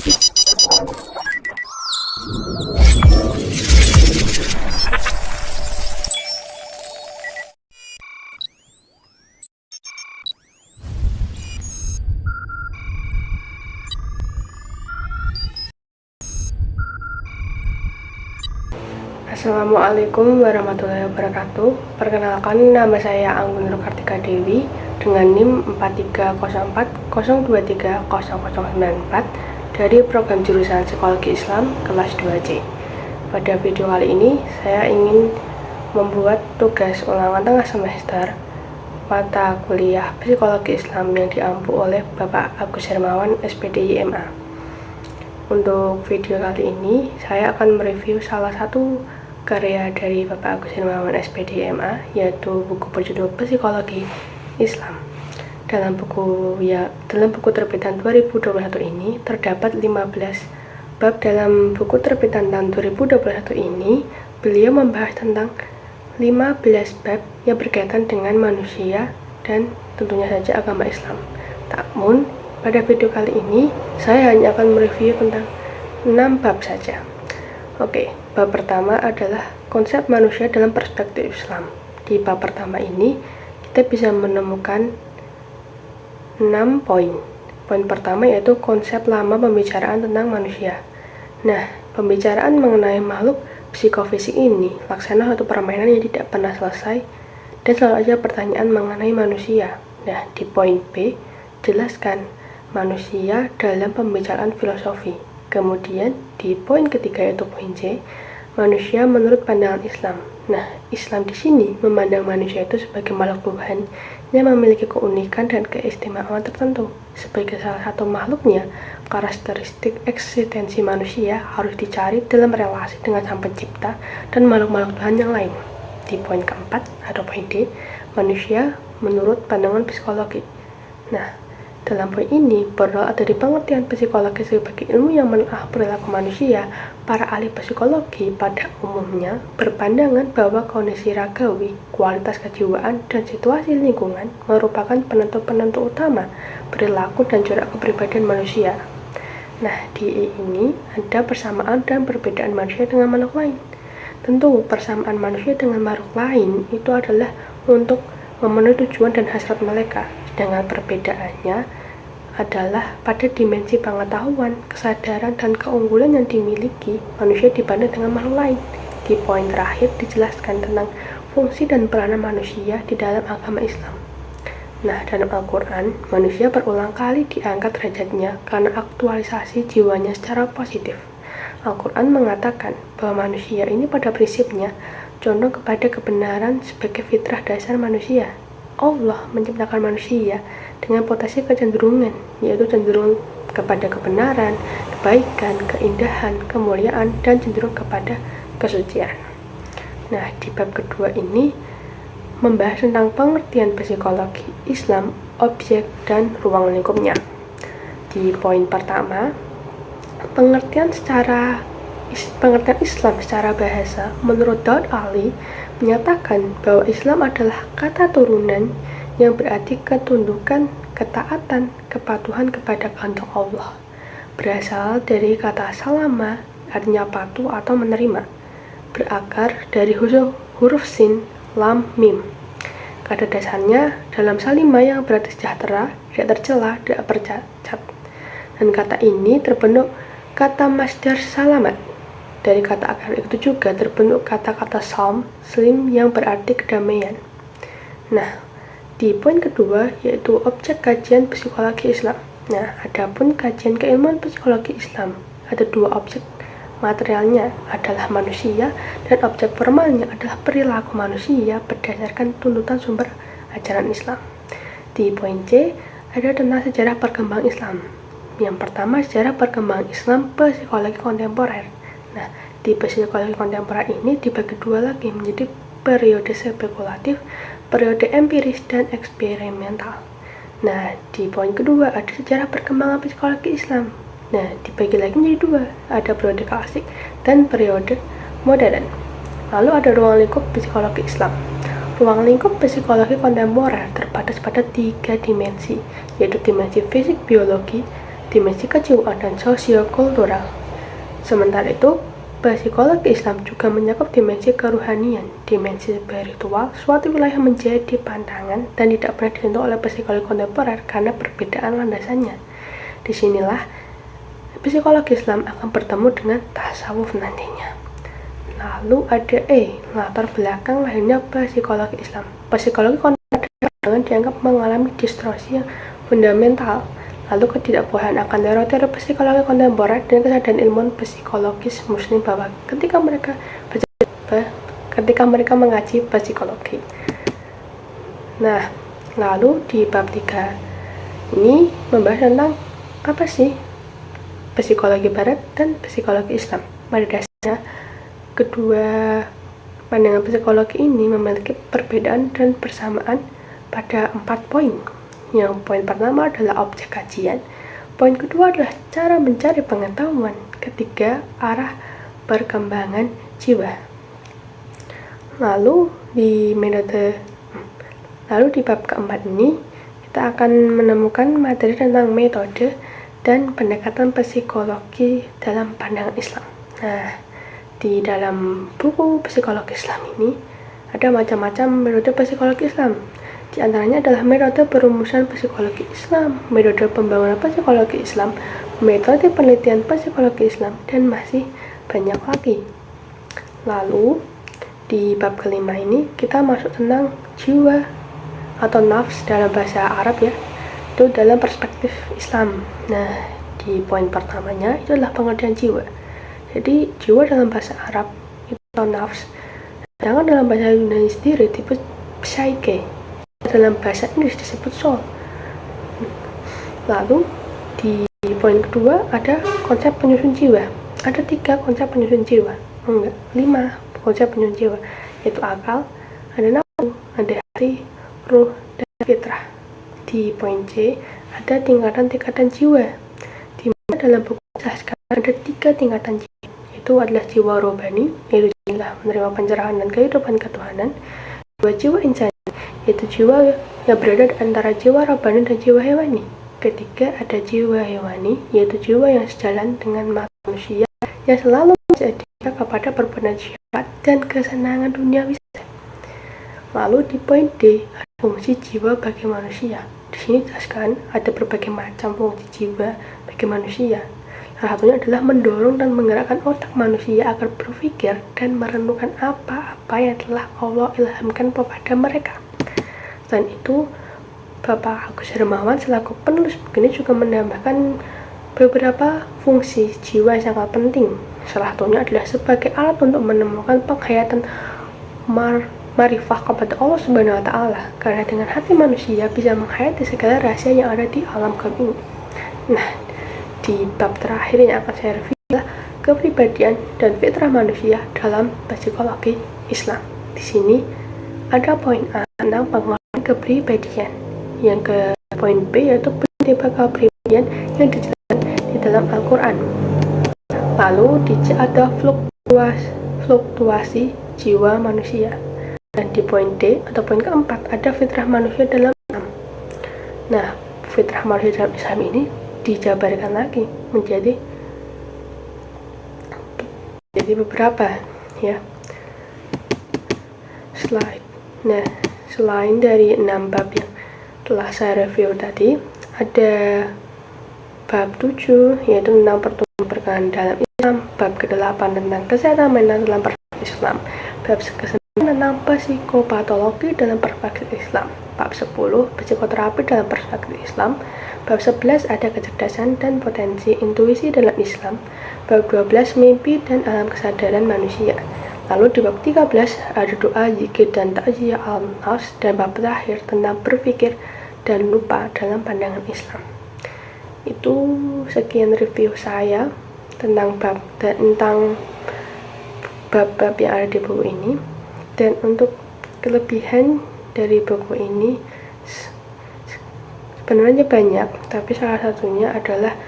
Assalamualaikum warahmatullahi wabarakatuh. Perkenalkan, nama saya Anggun Nur Kartika Dewi dengan NIM 43040230094 dari program jurusan Psikologi Islam kelas 2C. Pada video kali ini saya ingin membuat tugas ulangan tengah semester mata kuliah Psikologi Islam yang diampu oleh Bapak Agus Hermawan, SPDI MA. Untuk video kali ini saya akan mereview salah satu karya dari Bapak Agus Hermawan, SPDI MA, yaitu buku berjudul Psikologi Islam. Dalam buku terbitan 2021 ini terdapat 15 bab. Dalam buku terbitan tahun 2021 ini beliau membahas tentang 15 bab yang berkaitan dengan manusia dan tentunya saja agama Islam. Namun pada video kali ini saya hanya akan mereview tentang 6 bab saja. Oke, bab pertama adalah konsep manusia dalam perspektif Islam. Di bab pertama ini kita bisa menemukan 6 poin. Poin pertama yaitu konsep lama pembicaraan tentang manusia. Nah, pembicaraan mengenai makhluk psikofisik ini laksana suatu permainan yang tidak pernah selesai dan selalu ada pertanyaan mengenai manusia. Nah, di poin B jelaskan manusia dalam pembicaraan filosofi. Kemudian di poin ketiga yaitu poin C, manusia menurut pandangan Islam. Nah, Islam di sini memandang manusia itu sebagai makhluk Tuhan yang memiliki keunikan dan keistimewaan tertentu. Sebagai salah satu makhluknya, karakteristik eksistensi manusia harus dicari dalam relasi dengan Sang Pencipta dan makhluk-makhluk Tuhan yang lain. Di poin keempat atau poin D, manusia menurut pandangan psikologi. Nah, dalam poin ini berawal dari pengertian psikologi sebagai ilmu yang menelaah perilaku manusia. Para ahli psikologi pada umumnya berpandangan bahwa kondisi ragawi, kualitas kejiwaan, dan situasi lingkungan merupakan penentu-penentu utama perilaku dan corak kepribadian manusia. Nah, di ini ada persamaan dan perbedaan manusia dengan makhluk lain. Tentu persamaan manusia dengan makhluk lain itu adalah untuk memenuhi tujuan dan hasrat mereka. Dengan perbedaannya adalah pada dimensi pengetahuan, kesadaran, dan keunggulan yang dimiliki manusia dibanding dengan makhluk lain. Di poin terakhir dijelaskan tentang fungsi dan peranan manusia di dalam agama Islam. Nah, dalam Al-Quran, manusia berulang kali diangkat derajatnya karena aktualisasi jiwanya secara positif. Al-Quran mengatakan bahwa manusia ini pada prinsipnya condong kepada kebenaran sebagai fitrah dasar manusia. Allah menciptakan manusia dengan potensi kecenderungan, yaitu cenderung kepada kebenaran, kebaikan, keindahan, kemuliaan, dan cenderung kepada kesucian. Nah, di bab kedua ini membahas tentang pengertian psikologi Islam, objek, dan ruang lingkupnya. Di poin pertama, pengertian Islam secara bahasa, menurut Daud Ali menyatakan bahwa Islam adalah kata turunan yang berarti ketundukan, ketaatan, kepatuhan kepada kehendak Allah. Berasal dari kata salama, artinya patuh atau menerima. Berakar dari huruf sin, lam, mim. Kata dasarnya dalam salimah yang berarti sejahtera, tidak tercela, tidak bercacat. Dan kata ini terbentuk kata masdar salamat. Dari kata akar itu juga terbentuk kata-kata salm, slim yang berarti kedamaian. Nah, di poin kedua yaitu objek kajian psikologi Islam. Nah, adapun kajian keilmuan psikologi Islam ada dua objek materialnya adalah manusia dan objek formalnya adalah perilaku manusia berdasarkan tuntutan sumber ajaran Islam. Di poin C ada tentang sejarah perkembangan Islam. Yang pertama, sejarah perkembangan Islam psikologi kontemporer. Nah, di psikologi kontemporer ini dibagi dua lagi menjadi periode spekulatif, periode empiris, dan eksperimental. Nah, di poin kedua ada sejarah perkembangan psikologi Islam. Nah, dibagi lagi menjadi dua, ada periode klasik dan periode modern. Lalu ada ruang lingkup psikologi Islam. Ruang lingkup psikologi kontemporer terbatas pada 3 dimensi, yaitu dimensi fisik biologi, dimensi kejiwaan dan sosiokultural. Sementara itu, psikologi Islam juga mencakup dimensi keruhanian, dimensi spiritual. Suatu wilayah menjadi pandangan dan tidak pernah disentuh oleh psikologi kontemporer karena perbedaan landasannya. Disinilah psikologi Islam akan bertemu dengan tasawuf nantinya. Lalu ada latar belakang lahirnya psikologi Islam. Psikologi kontemporer dianggap mengalami distorsi yang fundamental, lalu ketidakpuasan akan teori-teori psikologi kontemporer dan kesadaran ilmuwan psikologis muslim bahwa ketika mereka mengaji psikologi. Nah, lalu di bab 3 ini membahas tentang apa sih psikologi barat dan psikologi Islam. Pada dasarnya, kedua pandangan psikologi ini memiliki perbedaan dan persamaan pada 4 poin. Yang poin pertama adalah objek kajian, poin kedua adalah cara mencari pengetahuan, ketiga arah perkembangan jiwa. Lalu di bab keempat ini kita akan menemukan materi tentang metode dan pendekatan psikologi dalam pandangan Islam. Nah, di dalam buku psikologi Islam ini ada macam-macam metode psikologi Islam. Di antaranya adalah metode perumusan psikologi Islam, metode pembangunan psikologi Islam, metode penelitian psikologi Islam, dan masih banyak lagi. Lalu, di bab kelima ini kita masuk tentang jiwa atau nafs dalam bahasa Arab ya, itu dalam perspektif Islam. Nah, di poin pertamanya itu adalah pengertian jiwa. Jadi, jiwa dalam bahasa Arab itu atau nafs, sedangkan dalam bahasa Yunani sendiri disebut psyche. Dalam bahasa Inggris disebut soul. Lalu di poin kedua ada konsep penyusun jiwa. Ada 3 konsep penyusun jiwa, 5 konsep penyusun jiwa, yaitu akal, ada nafsu, ada hati, ruh, dan fitrah. Di poin C ada tingkatan-tingkatan jiwa, di mana dalam buku dijelaskan ada 3 tingkatan jiwa, yaitu adalah jiwa rohani, yaitu jiwa menerima pencerahan dan kehidupan ketuhanan, jiwa insani, yaitu jiwa yang berada antara jiwa rabani dan jiwa hewani. Ketiga ada jiwa hewani, yaitu jiwa yang sejalan dengan manusia yang selalu menjadikan kepada perbuatan syahwat dan kesenangan duniawi. Lalu di poin D ada fungsi jiwa bagi manusia. Di sini dijelaskan ada berbagai macam fungsi jiwa bagi manusia. Salah satunya adalah mendorong dan menggerakkan otak manusia agar berpikir dan merenungkan apa-apa yang telah Allah ilhamkan kepada mereka. Selain itu, Bapak Agus Hermawan selaku penulis buku ini juga menambahkan beberapa fungsi jiwa yang sangat penting. Salah satunya adalah sebagai alat untuk menemukan penghayatan marifah kepada Allah Subhanahu wa Ta'ala, karena dengan hati manusia bisa menghayati segala rahasia yang ada di alam gaib ini. Nah, di bab terakhir yang akan saya review adalah kepribadian dan fitrah manusia dalam psikologi Islam. Di sini ada poin A tentang pengelolaan kepribadian, yang ke poin B yaitu prinsip kepribadian yang dijelaskan di dalam Al-Quran. Lalu di C ada fluktuasi jiwa manusia, dan di poin D atau poin keempat ada fitrah manusia dalam Islam. Nah, fitrah manusia dalam Islam ini dijabarkan lagi menjadi beberapa ya slide. Nah, selain dari 6 bab yang telah saya review tadi, ada bab 7 yaitu tentang pertumbuhan perkembangan dalam Islam, bab ke-8 tentang kesehatan mental dalam perspektif Islam, bab ke-9 tentang psikopatologi dalam perspektif Islam, bab 10 psikoterapi dalam perspektif Islam, bab 11 ada kecerdasan dan potensi intuisi dalam Islam, bab 12 mimpi dan alam kesadaran manusia. Lalu di bab 13 ada doa, zikir, dan takziah al-nafs, dan bab terakhir tentang berpikir dan lupa dalam pandangan Islam. Itu sekian review saya tentang bab-bab yang ada di buku ini. Dan untuk kelebihan dari buku ini sebenarnya banyak, tapi salah satunya adalah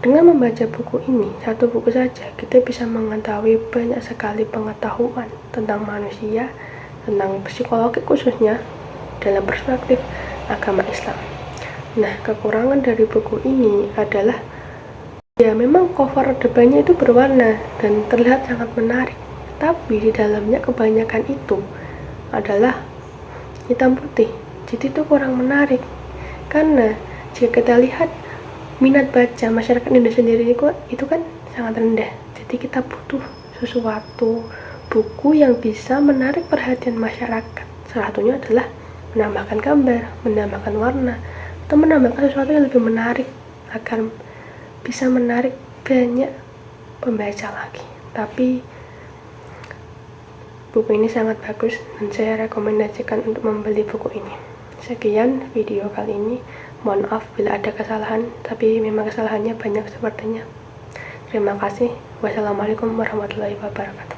dengan membaca buku ini, satu buku saja, kita bisa mengetahui banyak sekali pengetahuan tentang manusia, tentang psikologi khususnya dalam perspektif agama Islam. Nah, kekurangan dari buku ini adalah Ya, memang cover depannya itu berwarna dan terlihat sangat menarik, tapi di dalamnya kebanyakan itu adalah hitam putih. Jadi itu kurang menarik, karena jika kita lihat minat baca masyarakat Indonesia sendiri itu kan sangat rendah. Jadi kita butuh sesuatu buku yang bisa menarik perhatian masyarakat. Salah satunya adalah menambahkan gambar, menambahkan warna, atau menambahkan sesuatu yang lebih menarik agar bisa menarik banyak pembaca lagi. Tapi buku ini sangat bagus dan saya rekomendasikan untuk membeli buku ini. Sekian video kali ini. Mohon maaf bila ada kesalahan, tapi memang kesalahannya banyak sepertinya. Terima kasih. Wassalamualaikum warahmatullahi wabarakatuh.